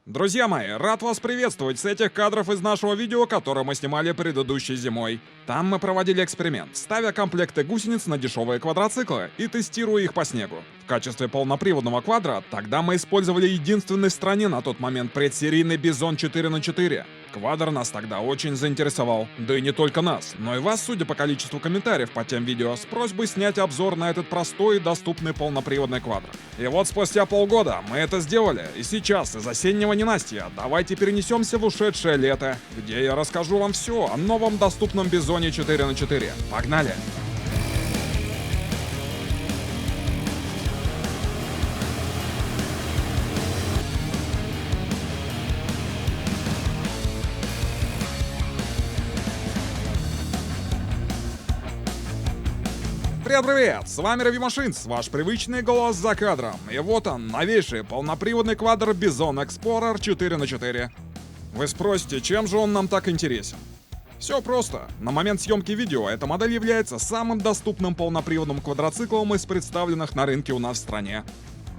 Друзья мои, рад вас приветствовать с этих кадров из нашего видео, которое мы снимали предыдущей зимой. Там мы проводили эксперимент, ставя комплекты гусениц на дешевые квадроциклы и тестируя их по снегу. В качестве полноприводного квадра тогда мы использовали единственный в стране на тот момент предсерийный Bison 4х4. Квадр нас тогда очень заинтересовал. Да и не только нас, но и вас, судя по количеству комментариев под тем видео, с просьбой снять обзор на этот простой и доступный полноприводный квадр. И вот спустя полгода мы это сделали, и сейчас из осеннего ненастья давайте перенесемся в ушедшее лето, где я расскажу вам все о новом доступном Бизоне 4х4. Погнали! Привет-привет! С вами Review Machines, ваш привычный голос за кадром. И вот он, новейший полноприводный квадр Bison Explorer 4х4. Вы спросите, чем же он нам так интересен? Все просто. На момент съемки видео эта модель является самым доступным полноприводным квадроциклом из представленных на рынке у нас в стране.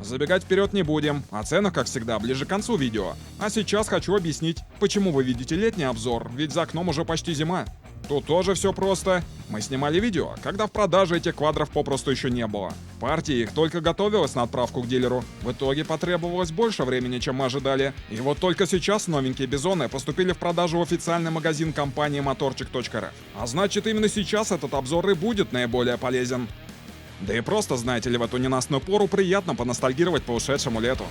Забегать вперед не будем, о ценах, как всегда, ближе к концу видео. А сейчас хочу объяснить, почему вы видите летний обзор, ведь за окном уже почти зима. Тут тоже все просто. Мы снимали видео, когда в продаже этих квадров попросту еще не было. Партия их только готовилась на отправку к дилеру. В итоге потребовалось больше времени, чем мы ожидали. И вот только сейчас новенькие бизоны поступили в продажу в официальный магазин компании motorчик.рф. А значит, именно сейчас этот обзор и будет наиболее полезен. Да и просто, знаете ли, в эту ненастную пору приятно поностальгировать по ушедшему лету.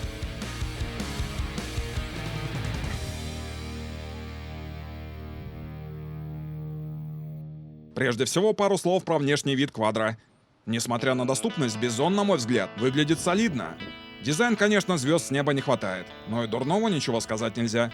Прежде всего, пару слов про внешний вид квадра. Несмотря на доступность, Bison, на мой взгляд, выглядит солидно. Дизайн, конечно, звезд с неба не хватает, но и дурного ничего сказать нельзя.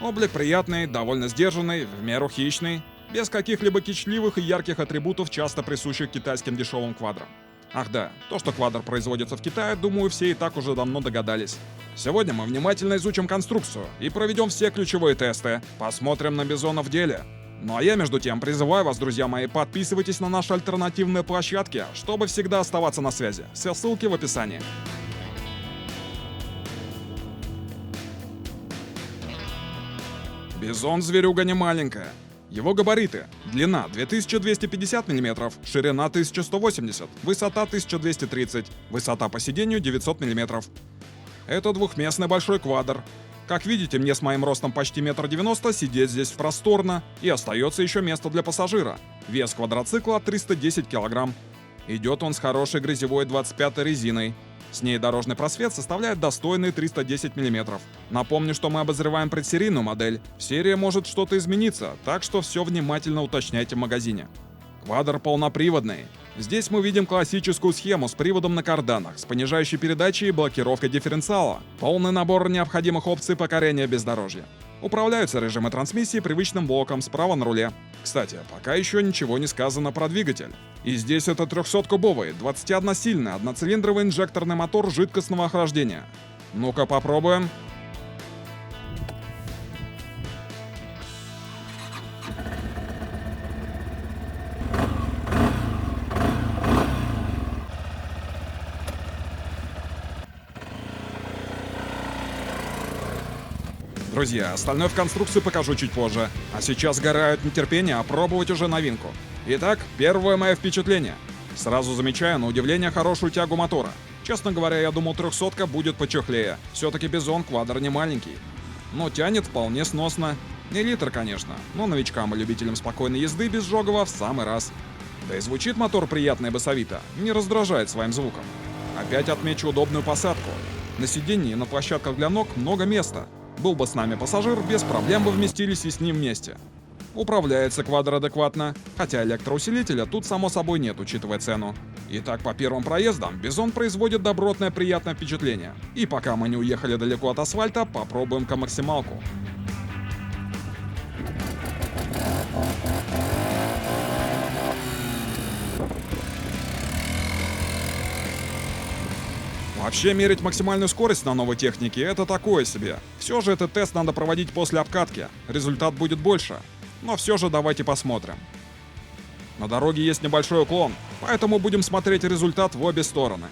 Облик приятный, довольно сдержанный, в меру хищный, без каких-либо кичливых и ярких атрибутов, часто присущих китайским дешевым квадрам. Ах да, то, что квадр производится в Китае, думаю, все и так уже давно догадались. Сегодня мы внимательно изучим конструкцию и проведем все ключевые тесты, посмотрим на Бизона в деле. Ну а я, между тем, призываю вас, друзья мои, подписывайтесь на наши альтернативные площадки, чтобы всегда оставаться на связи. Все ссылки в описании. Бизон зверюга не маленькая. Его габариты: длина 2250 мм, ширина 1180, высота 1230, высота по сиденью 900 мм. Это двухместный большой квадр. Как видите, мне с моим ростом почти 1,90 м сидеть здесь просторно, и остается еще место для пассажира. Вес квадроцикла 310 кг. Идет он с хорошей грязевой 25-й резиной. С ней дорожный просвет составляет достойные 310 мм. Напомню, что мы обозреваем предсерийную модель. В серии может что-то измениться, так что все внимательно уточняйте в магазине. Квадр полноприводный. Здесь мы видим классическую схему с приводом на карданах, с понижающей передачей и блокировкой дифференциала. Полный набор необходимых опций покорения бездорожья. Управляются режимы трансмиссии привычным блоком справа на руле. Кстати, пока еще ничего не сказано про двигатель. И здесь это 300-кубовый, 21-сильный, одноцилиндровый инжекторный мотор жидкостного охлаждения. Ну-ка попробуем. Друзья, остальное в конструкции покажу чуть позже. А сейчас сгорает нетерпение опробовать уже новинку. Итак, первое мое впечатление. Сразу замечаю на удивление хорошую тягу мотора. Честно говоря, я думал 300-ка будет почехлее. Все-таки Бизон квадр не маленький. Но тянет вполне сносно. Не литр, конечно, но новичкам и любителям спокойной езды безжогово в самый раз. Да и звучит мотор приятно и басовито, не раздражает своим звуком. Опять отмечу удобную посадку. На сиденье и на площадках для ног много места. Был бы с нами пассажир, без проблем бы вместились и с ним вместе. Управляется квадр адекватно, хотя электроусилителя тут само собой нет, учитывая цену. Итак, по первым проездам Бизон производит добротное приятное впечатление. И пока мы не уехали далеко от асфальта, попробуем-ка максималку. Вообще, мерить максимальную скорость на новой технике — это такое себе. Все же этот тест надо проводить после обкатки, результат будет больше. Но все же давайте посмотрим. На дороге есть небольшой уклон, поэтому будем смотреть результат в обе стороны.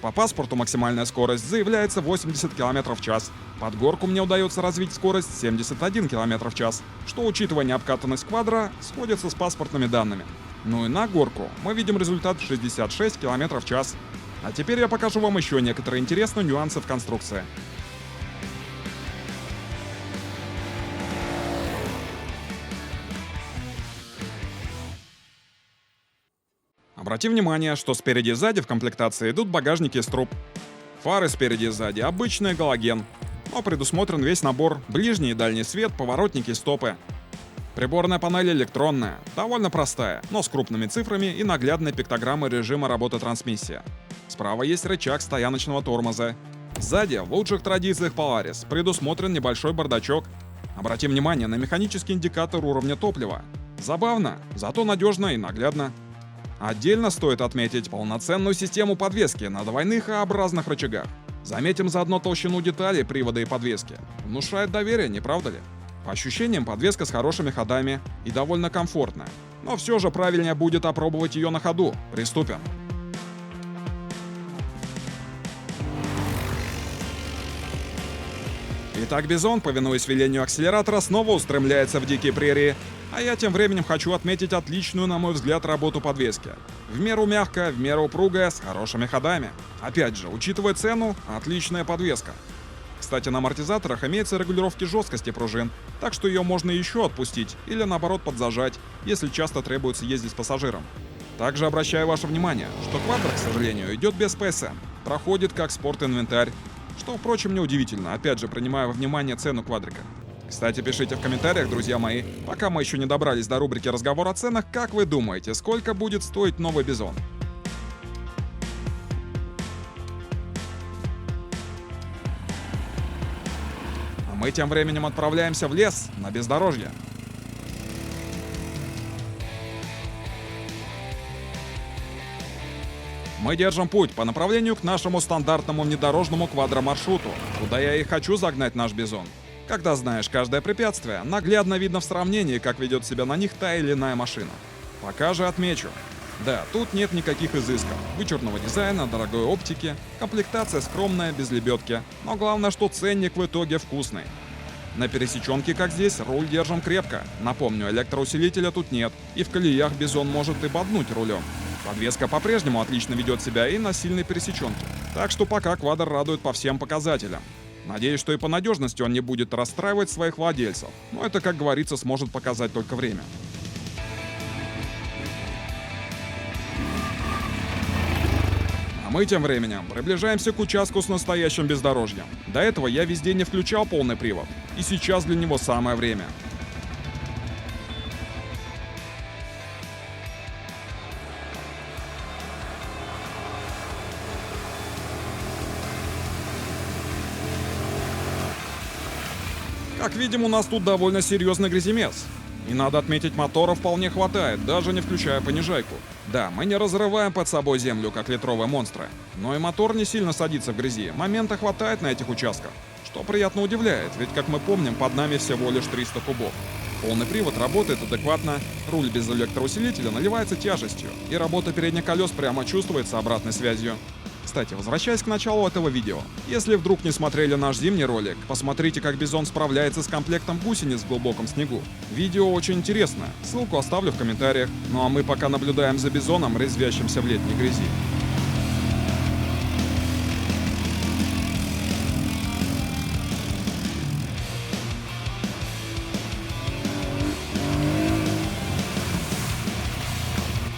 По паспорту максимальная скорость заявляется 80 км в час. Под горку мне удается развить скорость 71 км в час, что, учитывая необкатанность квадро, сходится с паспортными данными. Ну и на горку мы видим результат 66 км в час. А теперь я покажу вам еще некоторые интересные нюансы в конструкции. Обрати внимание, что спереди и сзади в комплектации идут багажники из труб. Фары спереди и сзади обычный галоген, но предусмотрен весь набор: ближний и дальний свет, поворотники, стопы. Приборная панель электронная, довольно простая, но с крупными цифрами и наглядной пиктограммой режима работы трансмиссии. Справа есть рычаг стояночного тормоза. Сзади, в лучших традициях Polaris, предусмотрен небольшой бардачок. Обрати внимание на механический индикатор уровня топлива. Забавно, зато надежно и наглядно. Отдельно стоит отметить полноценную систему подвески на двойных А-образных рычагах. Заметим заодно толщину деталей привода и подвески. Внушает доверие, не правда ли? По ощущениям, подвеска с хорошими ходами и довольно комфортная. Но все же правильнее будет опробовать ее на ходу. Приступим. Итак, Бизон, повинуясь велению акселератора, снова устремляется в дикие прерии. А я тем временем хочу отметить отличную, на мой взгляд, работу подвески. В меру мягкая, в меру упругая, с хорошими ходами. Опять же, учитывая цену, отличная подвеска. Кстати, на амортизаторах имеются регулировки жесткости пружин, так что ее можно еще отпустить или наоборот подзажать, если часто требуется ездить с пассажиром. Также обращаю ваше внимание, что квадро, к сожалению, идет без PSM, проходит как спорт-инвентарь, что, впрочем, неудивительно, опять же, принимая во внимание цену квадрика. Кстати, пишите в комментариях, друзья мои, пока мы еще не добрались до рубрики «Разговор о ценах», как вы думаете, сколько будет стоить новый Бизон? А мы тем временем отправляемся в лес, на бездорожье. Мы держим путь по направлению к нашему стандартному внедорожному квадромаршруту, куда я и хочу загнать наш Бизон. Когда знаешь каждое препятствие, наглядно видно в сравнении, как ведет себя на них та или иная машина. Пока же отмечу. Да, тут нет никаких изысков, вычурного дизайна, дорогой оптики, комплектация скромная, без лебедки, но главное, что ценник в итоге вкусный. На пересеченке, как здесь, руль держим крепко. Напомню, электроусилителя тут нет, и в колеях Бизон может и боднуть рулем. Подвеска по-прежнему отлично ведет себя и на сильной пересеченке. Так что пока квадр радует по всем показателям. Надеюсь, что и по надежности он не будет расстраивать своих владельцев, но это, как говорится, сможет показать только время. А мы тем временем приближаемся к участку с настоящим бездорожьем. До этого я везде не включал полный привод, и сейчас для него самое время. Как видим, у нас тут довольно серьезный гряземес. И надо отметить, мотора вполне хватает, даже не включая понижайку. Да, мы не разрываем под собой землю, как литровые монстры. Но и мотор не сильно садится в грязи, момента хватает на этих участках. Что приятно удивляет, ведь, как мы помним, под нами всего лишь 300 кубов. Полный привод работает адекватно, руль без электроусилителя наливается тяжестью, и работа передних колес прямо чувствуется обратной связью. Кстати, возвращаясь к началу этого видео, если вдруг не смотрели наш зимний ролик, посмотрите, как Бизон справляется с комплектом гусениц в глубоком снегу. Видео очень интересно, ссылку оставлю в комментариях. Ну а мы пока наблюдаем за Бизоном, резвящимся в летней грязи.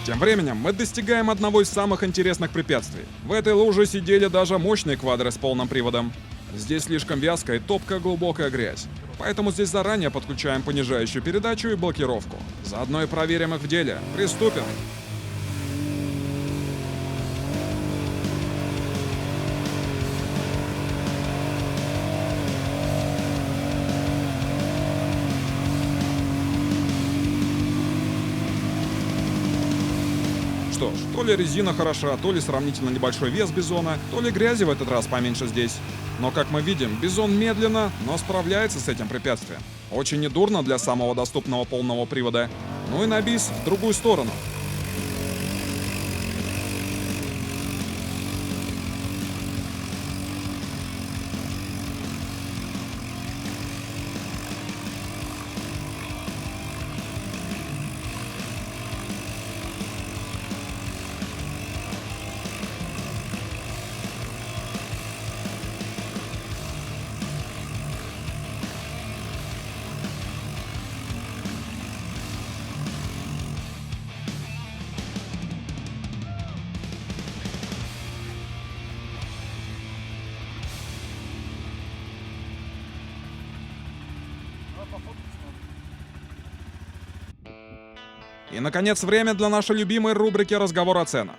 Тем временем мы достигаем одного из самых интересных препятствий. В этой луже сидели даже мощные квадры с полным приводом. Здесь слишком вязкая и топкая глубокая грязь. Поэтому здесь заранее подключаем понижающую передачу и блокировку. Заодно и проверим их в деле. Приступим! Что ж, то ли резина хороша, то ли сравнительно небольшой вес Бизона, то ли грязи в этот раз поменьше здесь. Но, как мы видим, Бизон медленно, но справляется с этим препятствием. Очень недурно для самого доступного полного привода. Ну и на бис в другую сторону. И, наконец, время для нашей любимой рубрики «Разговор о ценах».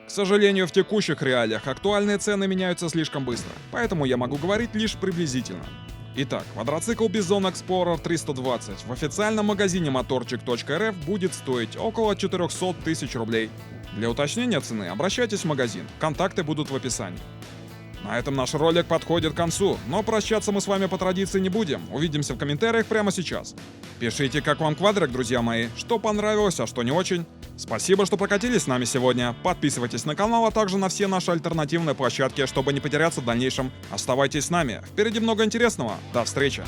К сожалению, в текущих реалиях актуальные цены меняются слишком быстро, поэтому я могу говорить лишь приблизительно. Итак, квадроцикл Bison Explorer 320 в официальном магазине motorчик.рф будет стоить около 400 тысяч рублей. Для уточнения цены обращайтесь в магазин, контакты будут в описании. На этом наш ролик подходит к концу, но прощаться мы с вами по традиции не будем. Увидимся в комментариях прямо сейчас. Пишите, как вам квадрик, друзья мои, что понравилось, а что не очень. Спасибо, что прокатились с нами сегодня. Подписывайтесь на канал, а также на все наши альтернативные площадки, чтобы не потеряться в дальнейшем. Оставайтесь с нами. Впереди много интересного. До встречи.